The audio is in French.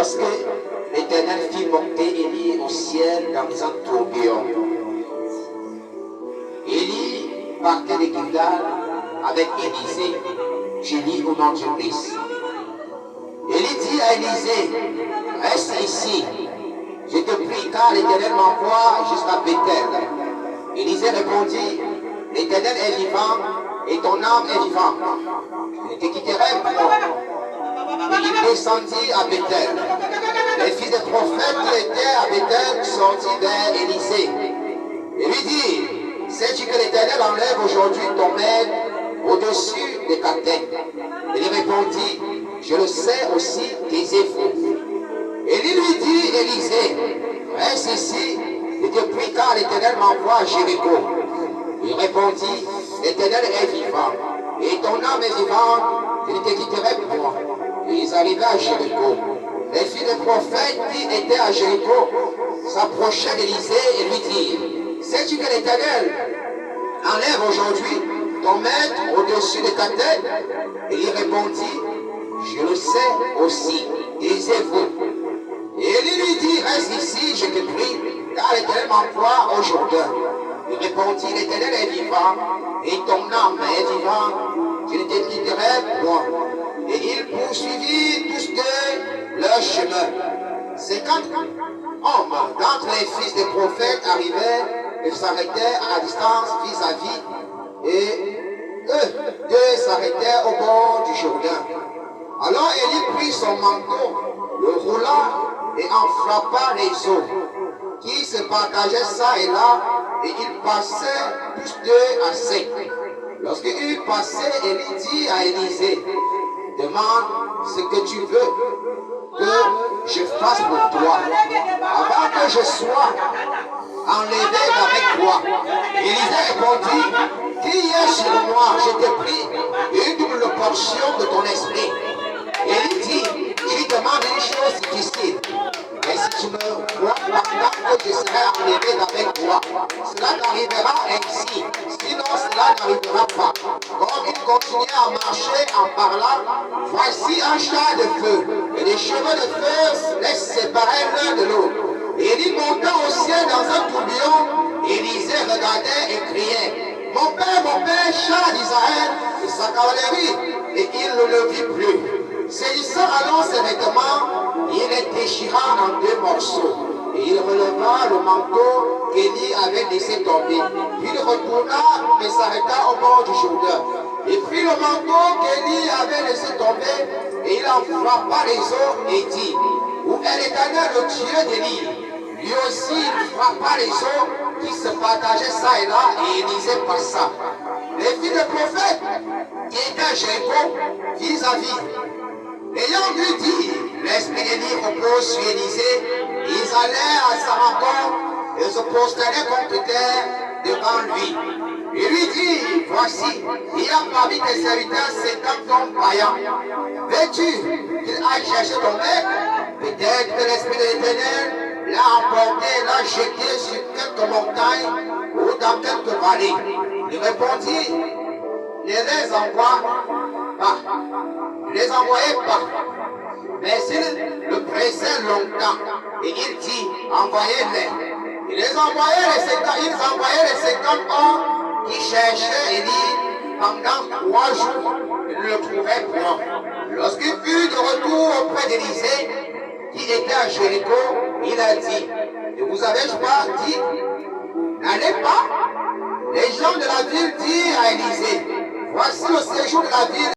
Lorsque l'Éternel fit monter Élie au ciel dans un tourbillon, Élie partait de Gilgal avec Élisée. Je lis au nom de Christ. Élie dit à Élisée, reste ici, je te prie, car l'Éternel m'envoie jusqu'à Bethel. Élisée répondit, l'Éternel est vivant et ton âme est vivante. Je ne te quitterai pas. Et il descendit à Bethel. Les fils des prophètes qui étaient à Bethel sortirent vers Élisée et lui dirent, sais-tu que l'Éternel enlève aujourd'hui ton maître au-dessus de ta tête? Et il répondit, je le sais aussi, taisez-vous. Et il lui dit, Élisée, reste ici, et te prie, car l'Éternel m'envoie à Jéricho. Il répondit, l'Éternel est vivant, et ton âme est vivante, je ne te quitterai point. Et ils arrivaient à Jéricho. Les filles des prophètes qui étaient à Jéricho s'approchaient d'Élisée et lui dirent, sais-tu que l'Éternel enlève aujourd'hui ton maître au-dessus de ta tête? Et il répondit, je le sais aussi, taisez-vous. Et il lui dit, reste ici, je te prie, car l'Éternel m'envoie au Jourdain. Il répondit, l'Éternel est vivant, et ton âme est vivante, je ne te quitterai point. Et il poursuivit tous deux leur chemin. 50 hommes d'entre les fils des prophètes arrivaient et s'arrêtaient à distance vis-à-vis, et eux deux s'arrêtaient au bord du Jourdain. Alors Élie prit son manteau, le roula et en frappa les eaux, qui se partageaient ça et là, et ils passaient tous deux à sec. Lorsqu'il eut passé, Élie dit à Élisée, demande ce que tu veux que je fasse pour toi, avant que je sois enlevé avec toi. Élisée répondit, qui est sur moi, je te prie, une double portion de ton esprit. Élie dit, je demande une chose difficile. Mais si tu me vois pendant que je serai enlevé avec toi, cela t'arrivera ainsi. Sinon, cela n'arrivera pas. Comme il continuait à marcher en parlant, voici un char de feu. Et les cheveux de feu laissent séparer l'un de l'autre. Et il monta au ciel dans un tourbillon. Élisée regardait et criait, mon père, char d'Israël, et sa cavalerie. Et il ne le vit plus. Saisissant alors ses vêtements, il les déchira en deux morceaux. Et il releva le manteau qu'Élie avait laissé tomber. Puis il retourna et s'arrêta au bord du Jourdain. Il prit le manteau qu'Élie avait laissé tomber et il en frappa les eaux et dit, où est l'Éternel, le Dieu d'Élie? Lui aussi il frappa les eaux qui se partageaient ça et là, et Élisée passa. Les filles des prophètes qui étaient à Jéricho vis-à-vis, ayant vu dire, l'esprit d'Élie repose sur Élisée, ils allèrent à sa rencontre et se prosternaient contre terre devant lui. Il lui dit, voici, il y a parmi tes serviteurs 50 hommes païens. Veux-tu qu'il aille chercher ton maître? Peut-être que l'esprit de l'Éternel l'a emporté, l'a jeté sur quelques montagnes ou dans quelques vallées. Il répondit, ne les envoie pas. Ne les envoyez pas. Mais s'il le pressait longtemps, et il dit, envoyez-les. Ils envoyaient les 50 hommes qui cherchaient Élie pendant 3 jours. Ils ne le trouvaient point. Lorsqu'il fut de retour auprès d'Élisée, qui était à Jéricho, il a dit, ne vous avais-je pas dit, n'allez pas? Les gens de la ville dirent à Élisée, voici le séjour de la ville